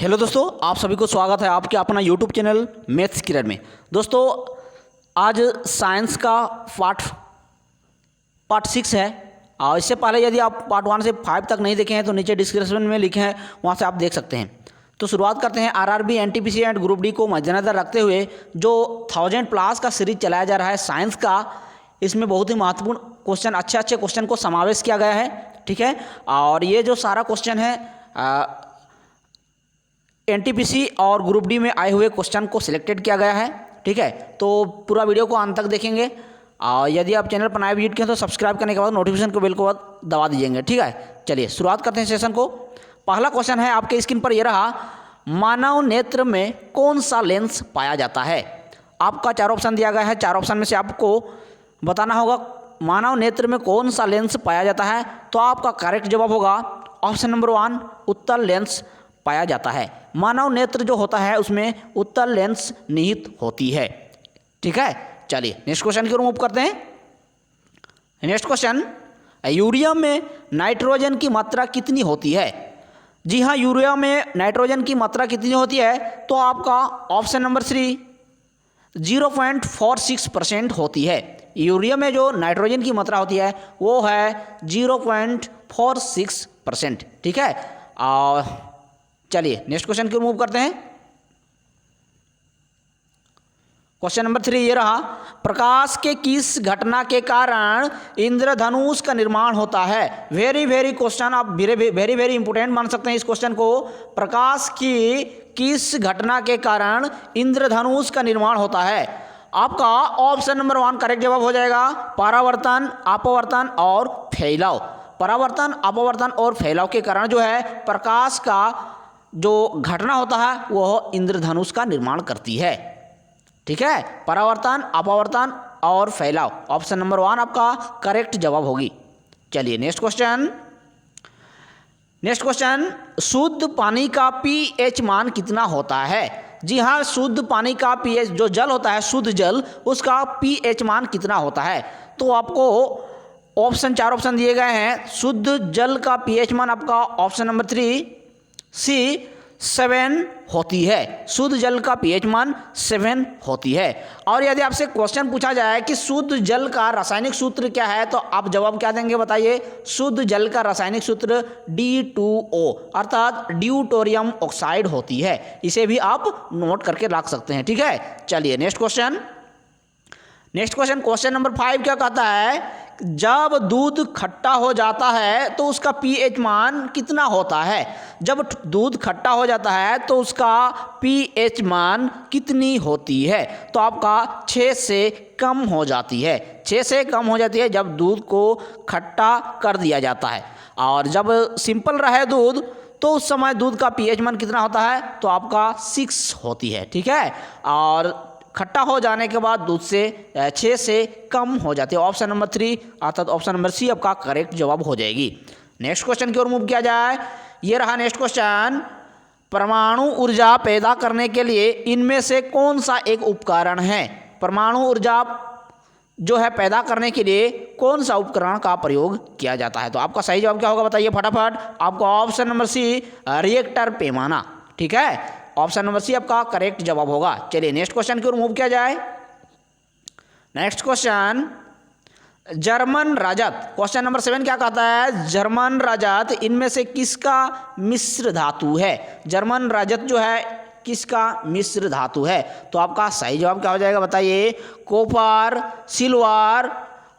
Hello दोस्तों, आप सभी को स्वागत है आपके अपना यूट्यूब चैनल मैथ्स किरण में। दोस्तों आज साइंस का पार्ट 6 है। और इससे पहले यदि आप पार्ट 1 से 5 तक नहीं देखे हैं तो नीचे डिस्क्रिप्शन में लिखे हैं, वहाँ से आप देख सकते हैं। तो शुरुआत करते हैं। RRB, NTPC and group D को मद्देनजर रखते हुए जो 1000+ का सीरीज चलाया जा रहा है साइंस का, इसमें बहुत ही महत्वपूर्ण क्वेश्चन, अच्छे क्वेश्चन को समावेश किया गया है। ठीक है, और ये जो सारा क्वेश्चन है एनटीपीसी और ग्रुप डी में आए हुए क्वेश्चन को सिलेक्टेड किया गया है। ठीक है, तो पूरा वीडियो को अंत तक देखेंगे। और यदि आप चैनल पर नए विजिट किए तो सब्सक्राइब करने के बाद नोटिफिकेशन को बेल को दबा दीजिएगा। ठीक है, चलिए शुरुआत करते हैं सेशन को। पहला क्वेश्चन है आपके स्क्रीन पर, ये रहा, मानव नेत्र में कौन सा लेंस पाया जाता है। आपका 4 ऑप्शन दिया गया है। 4 ऑप्शन में से आपको बताना होगा मानव नेत्र में कौन सा लेंस पाया जाता है। तो आपका करेक्ट जवाब होगा ऑप्शन नंबर 1, उत्तल लेंस पाया जाता है। मानव नेत्र जो होता है उसमें उत्तल लेंस निहित होती है। ठीक है, चलिए नेक्स्ट क्वेश्चन की ओर मूव करते हैं। नेक्स्ट क्वेश्चन, यूरिया में नाइट्रोजन की मात्रा कितनी होती है। जी हाँ, यूरिया में नाइट्रोजन की मात्रा कितनी होती है। तो आपका ऑप्शन नंबर 3 0.46% होती है। यूरिया में जो नाइट्रोजन की मात्रा होती है वो है 0.46%। ठीक है, और चलिए नेक्स्ट क्वेश्चन की ओर मूव करते हैं। क्वेश्चन नंबर 3 ये रहा, प्रकाश के किस घटना के कारण इंद्रधनुष का निर्माण होता है। वेरी क्वेश्चन, आप वेरी इंपोर्टेंट मान सकते हैं इस क्वेश्चन को। प्रकाश की किस घटना के कारण इंद्रधनुष का निर्माण होता है। आपका ऑप्शन नंबर 1 करेक्ट जवाब हो जाएगा, परावर्तन, अपवर्तन और फैलाव। परावर्तन, अपवर्तन और फैलाव के कारण जो है प्रकाश का जो घटना होता है वह इंद्रधनुष का निर्माण करती है। ठीक है, परावर्तन, अपवर्तन और फैलाव, ऑप्शन नंबर 1 आपका करेक्ट जवाब होगी। चलिए नेक्स्ट क्वेश्चन, शुद्ध पानी का पीएच मान कितना होता है। जी हाँ, शुद्ध पानी का पीएच, जो जल होता है शुद्ध जल, उसका पीएच मान कितना होता है। तो आपको ऑप्शन 4 ऑप्शन दिए गए हैं। शुद्ध जल का पीएच मान आपका ऑप्शन नंबर 3 C 7 होती है। शुद्ध जल का पीएच मान 7 होती है। और यदि आपसे क्वेश्चन पूछा जाए कि शुद्ध जल का रासायनिक सूत्र क्या है, तो आप जवाब क्या देंगे बताइए। शुद्ध जल का रासायनिक सूत्र D2O अर्थात ड्यूटोरियम ऑक्साइड होती है। इसे भी आप नोट करके रख सकते हैं। ठीक है, चलिए नेक्स्ट क्वेश्चन नंबर 5 क्या कहता है, जब दूध खट्टा हो जाता है तो उसका पीएच मान कितना होता है। जब दूध खट्टा हो जाता है तो उसका पीएच मान कितनी होती है। तो आपका 6 से कम हो जाती है। 6 से कम हो जाती है जब दूध को खट्टा कर दिया जाता है। और जब सिंपल रहे दूध तो उस समय दूध का पीएच मान कितना होता है। तो आपका 6 होती है। ठीक है, और खट्टा हो जाने के बाद दूध से 6 से कम हो जाती है। ऑप्शन नंबर 3 अर्थात ऑप्शन नंबर C आपका करेक्ट जवाब हो जाएगी। नेक्स्ट क्वेश्चन की ओर मूव किया जाए। ये रहा नेक्स्ट क्वेश्चन, परमाणु ऊर्जा पैदा करने के लिए इनमें से कौन सा एक उपकरण है। परमाणु ऊर्जा जो है पैदा करने के लिए कौन सा उपकरण का प्रयोग किया जाता है। तो आपका सही जवाब क्या होगा बताइए फटाफट। आपका ऑप्शन नंबर C रिएक्टर पैमाना। ठीक है, ऑप्शन नंबर C आपका करेक्ट जवाब होगा। चलिए नेक्स्ट क्वेश्चन की ओर मूव किया जाए। नेक्स्ट क्वेश्चन, जर्मन रजत, क्वेश्चन नंबर 7 क्या कहता है, जर्मन रजत इनमें से किसका मिश्र धातु है। जर्मन रजत जो है किसका मिश्र धातु है। तो आपका सही जवाब क्या हो जाएगा बताइए, कॉपर, सिल्वर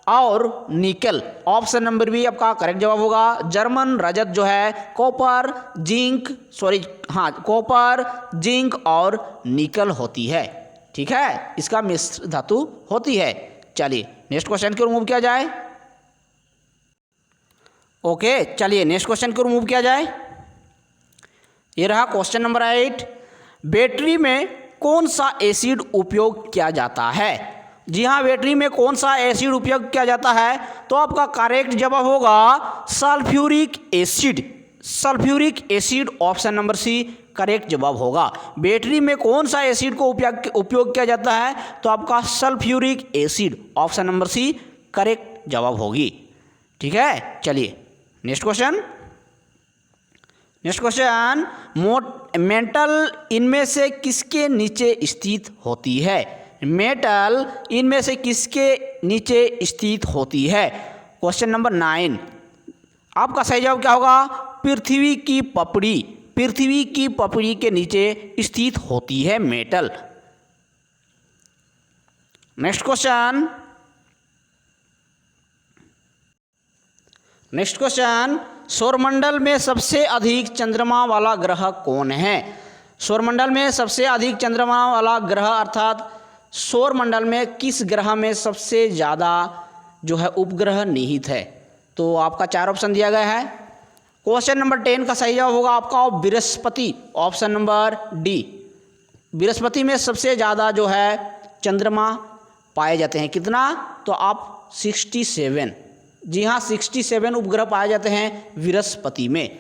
और निकल। ऑप्शन नंबर B आपका करेक्ट जवाब होगा। जर्मन रजत जो है कॉपर, जिंक और निकल होती है। ठीक है, इसका मिश्र धातु होती है। चलिए नेक्स्ट क्वेश्चन की ओर मूव किया जाए। ओके, चलिए नेक्स्ट क्वेश्चन की ओर मूव किया जाए। ये रहा क्वेश्चन नंबर 8, बैटरी में कौन सा एसिड उपयोग किया जाता है। जी हाँ, बैटरी में कौन सा एसिड उपयोग किया जाता है। तो आपका करेक्ट जवाब होगा sulphuric acid. Sulphuric acid, option number C correct जवाब होगा। बैटरी में कौन सा एसिड को उपयोग किया जाता है। तो आपका sulphuric acid, option number C correct जवाब होगी। ठीक है, चलिए नेक्स्ट नेक्स्ट क्वेश्चन, मेटल इनमें से किसके नीचे स्थित होती है? मेटल इनमें से किसके नीचे स्थित होती है? क्वेश्चन नंबर 9, आपका सही जवाब क्या होगा? पृथ्वी की पपड़ी, पृथ्वी की पपड़ी के नीचे स्थित होती है मेटल। नेक्स्ट क्वेश्चन, सौरमंडल में सबसे अधिक चंद्रमा वाला ग्रह कौन है? सौरमंडल में सबसे अधिक चंद्रमा वाला ग्रह अर्थात सौरमंडल में किस ग्रह में सबसे ज़्यादा जो है उपग्रह निहित है? तो आपका 4 ऑप्शन दिया गया है। क्वेश्चन नंबर 10 का सही जवाब होगा आपका Brihaspati, option number D. Brihaspati में सबसे ज़्यादा जो है चंद्रमा पाए जाते हैं। कितना? तो आप 67, जी हाँ 67 उपग्रह पाए जाते हैं बृहस्पति में।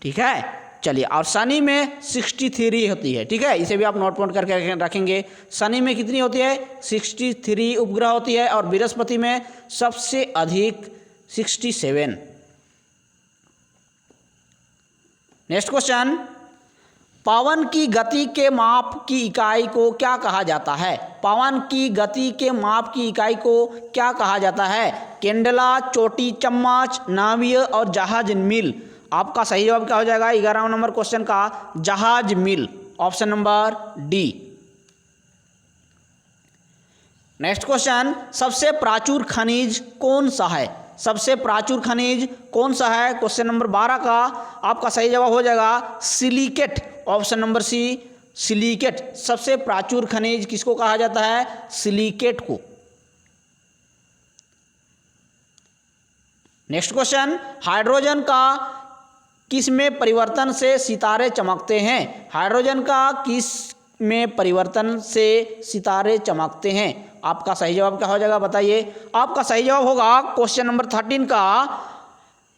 ठीक है, चलिए, और शनि में 63 होती है। ठीक है, इसे भी आप नोट करके रखेंगे। शनि में कितनी होती है? 63 उपग्रह होती है और बृहस्पति में सबसे अधिक 67। नेक्स्ट क्वेश्चन, पवन की गति के माप की इकाई को क्या कहा जाता है? पवन की गति के माप की इकाई को क्या कहा जाता है? केंडला, चोटी, चम्मच, नाभिक और जहाज मील। आपका सही जवाब क्या हो जाएगा 11वां नंबर क्वेश्चन का? जहाज मील, option number D. Next question, सबसे प्राचुर खनिज कौन सा है? सबसे प्राचुर खनिज कौन सा है? क्वेश्चन नंबर 12 का आपका सही जवाब हो जाएगा silicate, option number C, silicate. सबसे प्राचुर खनिज किसको कहा जाता है? सिलिकेट को। नेक्स्ट क्वेश्चन, हाइड्रोजन का किस में परिवर्तन से सितारे चमकते हैं? हाइड्रोजन का किस में परिवर्तन से सितारे चमकते हैं? आपका सही जवाब क्या हो जाएगा बताइए? आपका सही जवाब होगा क्वेश्चन नंबर 13 का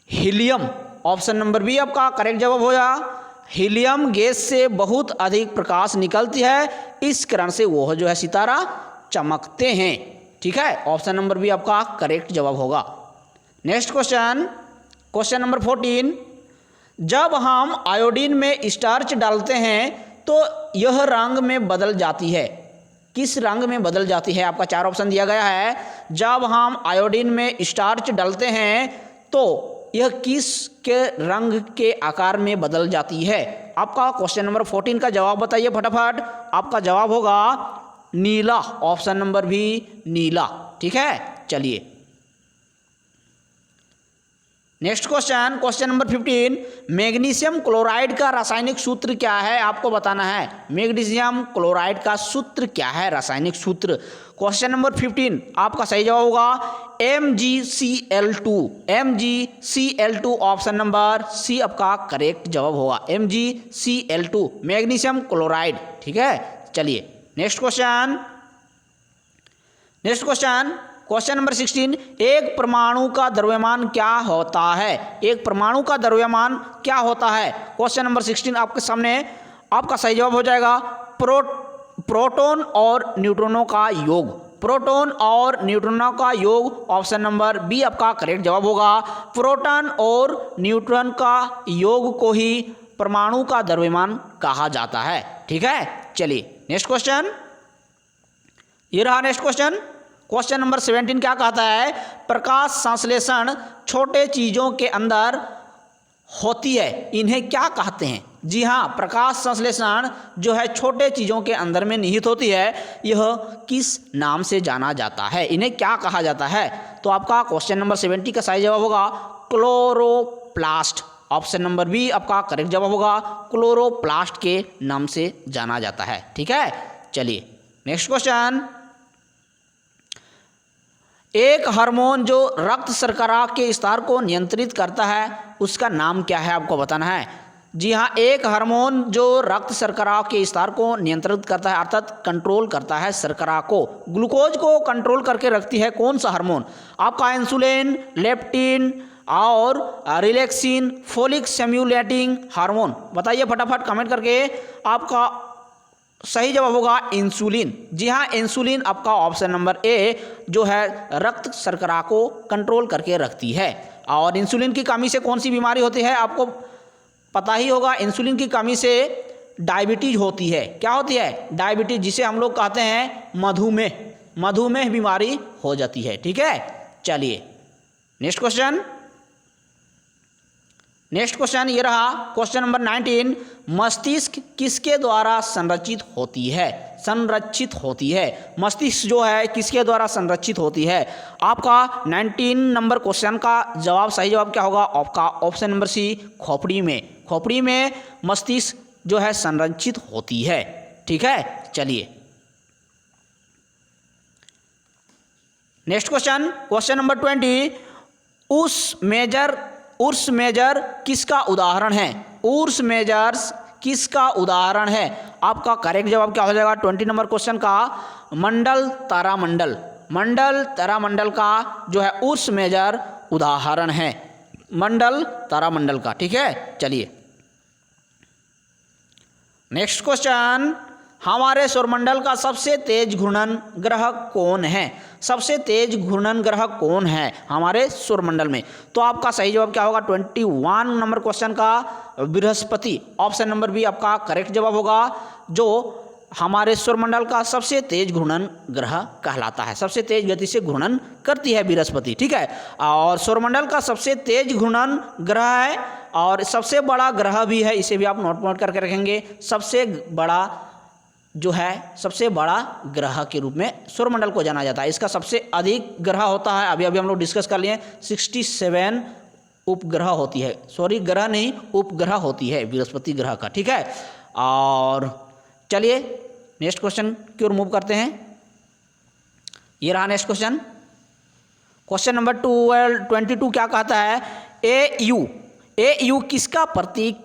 हीलियम, ऑप्शन नंबर बी आपका करेक्ट जवाब होगा। हीलियम गैस से बहुत अधिक प्रकाश निकलती है, इस कारण से वो जो है सितारा चमकते हैं। ठीक है, ऑप्शन नंबर बी आपका करेक्ट जवाब होगा। नेक्स्ट क्वेश्चन, क्वेश्चन नंबर 14, जब हम आयोडीन में स्टार्च डालते हैं तो यह रंग में बदल जाती है। किस रंग में बदल जाती है? आपका 4 ऑप्शन दिया गया है। जब हम आयोडीन में स्टार्च डालते हैं तो यह किस के रंग के आकार में बदल जाती है? आपका क्वेश्चन नंबर 14 का जवाब बताइए फटाफट। आपका जवाब होगा नीला, ऑप्शन नंबर भी नीला। ठीक है, चलिए next question, question number 15, magnesium chloride का रासायनिक सूत्र क्या है? आपको बताना है मैग्नीशियम क्लोराइड का सूत्र क्या है, रासायनिक सूत्र। क्वेश्चन नंबर 15 आपका सही जवाब होगा MgCl2, MgCl2, ऑप्शन नंबर सी आपका करेक्ट जवाब होगा, MgCl2 मैग्नीशियम क्लोराइड। ठीक है, चलिए नेक्स्ट क्वेश्चन, क्वेश्चन नंबर 16, एक परमाणु का द्रव्यमान क्या होता है? एक परमाणु का द्रव्यमान क्या होता है? क्वेश्चन नंबर 16 आपके सामने। आपका सही जवाब हो जाएगा प्रोटॉन और न्यूट्रॉनों का योग, प्रोटॉन और न्यूट्रॉनों का योग, ऑप्शन नंबर बी आपका करेक्ट जवाब होगा। प्रोटॉन और न्यूट्रॉन का योग को ही परमाणु का द्रव्यमान कहा जाता है। ठीक है, चलिए नेक्स्ट क्वेश्चन, ये रहा नेक्स्ट क्वेश्चन। क्वेश्चन नंबर 17 क्या कहता है? प्रकाश संश्लेषण छोटे चीज़ों के अंदर होती है, इन्हें क्या कहते हैं? जी हाँ, प्रकाश संश्लेषण जो है छोटे चीज़ों के अंदर में निहित होती है, यह किस नाम से जाना जाता है? इन्हें क्या कहा जाता है? तो आपका क्वेश्चन नंबर 70 का सही जवाब होगा क्लोरोप्लास्ट, ऑप्शन नंबर बी आपका करेक्ट जवाब होगा। क्लोरोप्लास्ट के नाम से जाना जाता है। ठीक है, चलिए नेक्स्ट क्वेश्चन, एक हार्मोन जो रक्त शर्करा के स्तर को नियंत्रित करता है उसका नाम क्या है? आपको बताना है। जी हाँ, एक हार्मोन जो रक्त शर्करा के स्तर को नियंत्रित करता है अर्थात कंट्रोल करता है शर्करा को, ग्लूकोज को कंट्रोल करके रखती है, कौन सा हार्मोन? आपका इंसुलिन, लेप्टिन और रिलैक्सिन, फोलिक स्टिमुलेटिंग हार्मोन। बताइए फटाफट कमेंट करके। आपका सही जवाब होगा इंसुलिन। जी हाँ, इंसुलिन आपका ऑप्शन नंबर ए जो है रक्त शर्करा को कंट्रोल करके रखती है। और इंसुलिन की कमी से कौन सी बीमारी होती है? आपको पता ही होगा इंसुलिन की कमी से डायबिटीज होती है। क्या होती है? डायबिटीज, जिसे हम लोग कहते हैं मधुमेह। मधुमेह बीमारी हो जाती है। ठीक है, चलिए नेक्स्ट क्वेश्चन। नेक्स्ट क्वेश्चन ये रहा, क्वेश्चन नंबर 19। मस्तिष्क किसके द्वारा संरचित होती है? संरक्षित होती है। मस्तिष्क जो है किसके द्वारा संरक्षित होती है? आपका 19 नंबर क्वेश्चन का जवाब, सही जवाब क्या होगा? आपका ऑप्शन नंबर सी, खोपड़ी में। खोपड़ी में मस्तिष्क जो है संरक्षित होती है। ठीक है, चलिए नेक्स्ट क्वेश्चन, क्वेश्चन नंबर 20। उर्स मेजर किसका उदाहरण है? उर्स मेजर्स किसका उदाहरण है? आपका करेक्ट जवाब क्या हो जाएगा 20 नंबर क्वेश्चन का? मंडल तारामंडल। मंडल तारामंडल का जो है उर्स मेजर उदाहरण है, मंडल तारामंडल का। ठीक है, चलिए नेक्स्ट क्वेश्चन। हमारे सौरमंडल का सबसे तेज घूर्णन ग्रह कौन है? सबसे तेज घूर्णन ग्रह कौन है हमारे सौरमंडल में? तो आपका सही जवाब क्या होगा 21 नंबर क्वेश्चन का? बृहस्पति। ऑप्शन नंबर बी आपका करेक्ट जवाब होगा, जो हमारे सौरमंडल का सबसे तेज घूर्णन ग्रह कहलाता है। सबसे तेज गति से घूर्णन करती है बृहस्पति। ठीक है, और सौरमंडल का सबसे तेज घूर्णन ग्रह है और सबसे बड़ा ग्रह भी है। इसे भी आप नोट करके रखेंगे। सबसे बड़ा जो है, सबसे बड़ा ग्रह के रूप में सौरमंडल को जाना जाता है। इसका सबसे अधिक ग्रह होता है, अभी हम लोग डिस्कस कर लिए, 67 उपग्रह होती है। सॉरी, ग्रह नहीं, उपग्रह होती है बृहस्पति ग्रह का। ठीक है, और चलिए नेक्स्ट क्वेश्चन की ओर मूव करते हैं। ये रहा नेक्स्ट क्वेश्चन, क्वेश्चन नंबर 22 क्या कहता है? AU किसका प्रतीक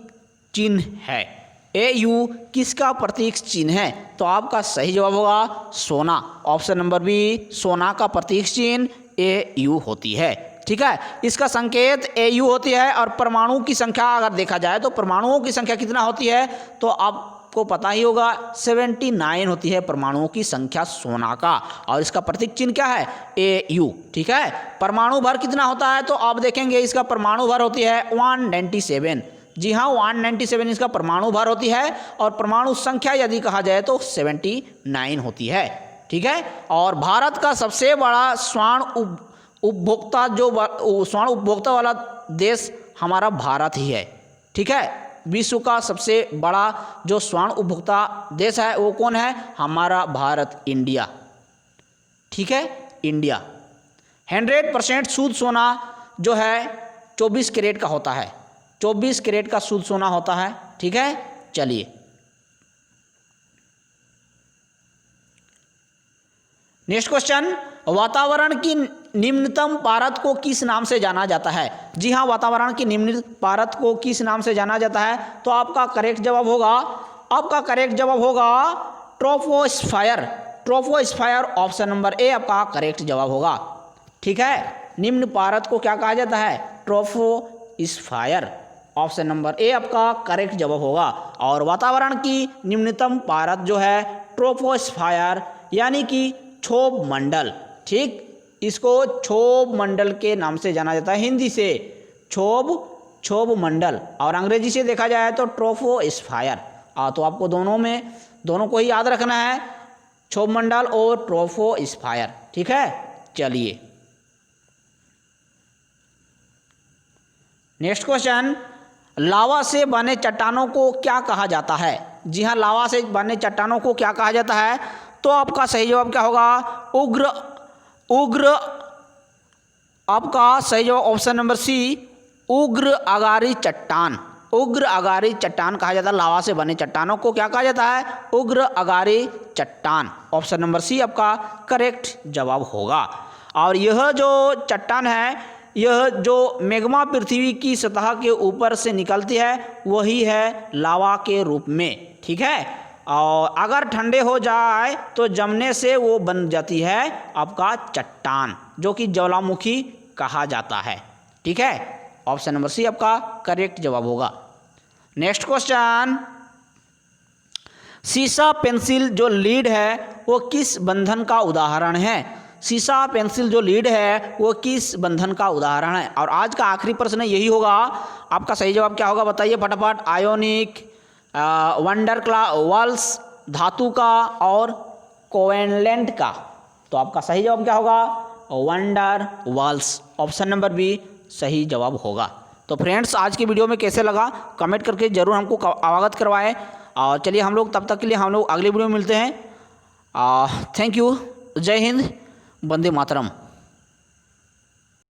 चिन्ह है? AU किसका प्रतीक चिन्ह है? तो आपका सही जवाब होगा सोना। ऑप्शन नंबर बी, सोना का प्रतीक चिन्ह AU होती है। ठीक है, इसका संकेत AU होती है। और परमाणु की संख्या अगर देखा जाए तो परमाणुओं की संख्या कितना होती है? तो आपको पता ही होगा 79 होती है परमाणुओं की संख्या सोना का। और इसका प्रतीक चिन्ह क्या है? AU। ठीक है, परमाणु भर कितना होता है? तो आप देखेंगे इसका परमाणु भर होती है 197। जी हाँ, 197 इसका परमाणु भर होती है। और परमाणु संख्या यदि कहा जाए तो 79 होती है। ठीक है, और भारत का सबसे बड़ा स्वर्ण उपभोक्ता, जो स्वर्ण उपभोक्ता वाला देश हमारा भारत ही है। ठीक है, विश्व का सबसे बड़ा जो स्वर्ण उपभोक्ता देश है वो कौन है? हमारा भारत, इंडिया। ठीक है, इंडिया। 100% शुद्ध सोना जो है 24 कैरेट का होता है। 24 कैरेट का शुद्ध सोना होता है। ठीक है, चलिए नेक्स्ट क्वेश्चन। वातावरण की निम्नतम पारद को किस नाम से जाना जाता है? जी हाँ, वातावरण की निम्न पारद को किस नाम से जाना जाता है? तो आपका करेक्ट जवाब होगा ट्रोपोस्फायर। ट्रोपोस्फायर, ऑप्शन नंबर ए आपका करेक्ट जवाब होगा। ठीक है, निम्न पारद को क्या कहा जाता है? ट्रोपोस्फायर। ऑप्शन नंबर ए आपका करेक्ट जवाब होगा। और वातावरण की निम्नतम पारद जो है ट्रोपोस्फायर, यानी कि क्षोभ मंडल। ठीक, इसको क्षोभ मंडल के नाम से जाना जाता है, हिंदी से क्षोभ मंडल, और अंग्रेजी से देखा जाए तो ट्रोपोस्फायर। तो आपको दोनों को ही याद रखना है, क्षोभ मंडल और ट्रोपोस्फायर। ठीक है, चलिए नेक्स्ट क्वेश्चन। लावा से बने चट्टानों को क्या कहा जाता है? जी हाँ, लावा से बने चट्टानों को क्या कहा जाता है? तो आपका सही जवाब क्या होगा? उग्र। आपका सही जवाब ऑप्शन नंबर सी, उग्र अगारी चट्टान। उग्र अगारी चट्टान कहा जाता है। लावा से बने चट्टानों को क्या कहा जाता है? उग्र अगारी चट्टान। ऑप्शन नंबर सी आपका करेक्ट जवाब होगा। और यह जो चट्टान है, यह जो मैग्मा पृथ्वी की सतह के ऊपर से निकलती है वही है लावा के रूप में। ठीक है, और अगर ठंडे हो जाए तो जमने से वो बन जाती है आपका चट्टान, जो कि ज्वालामुखी कहा जाता है। ठीक है, ऑप्शन नंबर सी आपका करेक्ट जवाब होगा। Next question. सीसा पेंसिल जो लीड है वो किस बंधन का उदाहरण है? सीसा पेंसिल जो लीड है वो किस बंधन का उदाहरण है। और आज का आखिरी प्रश्न यही होगा, आपका सही जवाब क्या होगा बताइए फटाफट। आयोनिक, वंडरवाल्स धातु का और कोवेलेंट का। तो आपका सही जवाब क्या होगा, वंडरवाल्स। ऑप्शन नंबर बी सही जवाब होगा। तो फ्रेंड्स आज की वीडियो में कैसे लगा कमेंट करके ज़रूर हमको अवगत करवाएं। और चलिए हम लोग तब तक के लिए हम लोग अगली वीडियो में मिलते हैं। थैंक यू, जय हिंद, वंदे मातरम।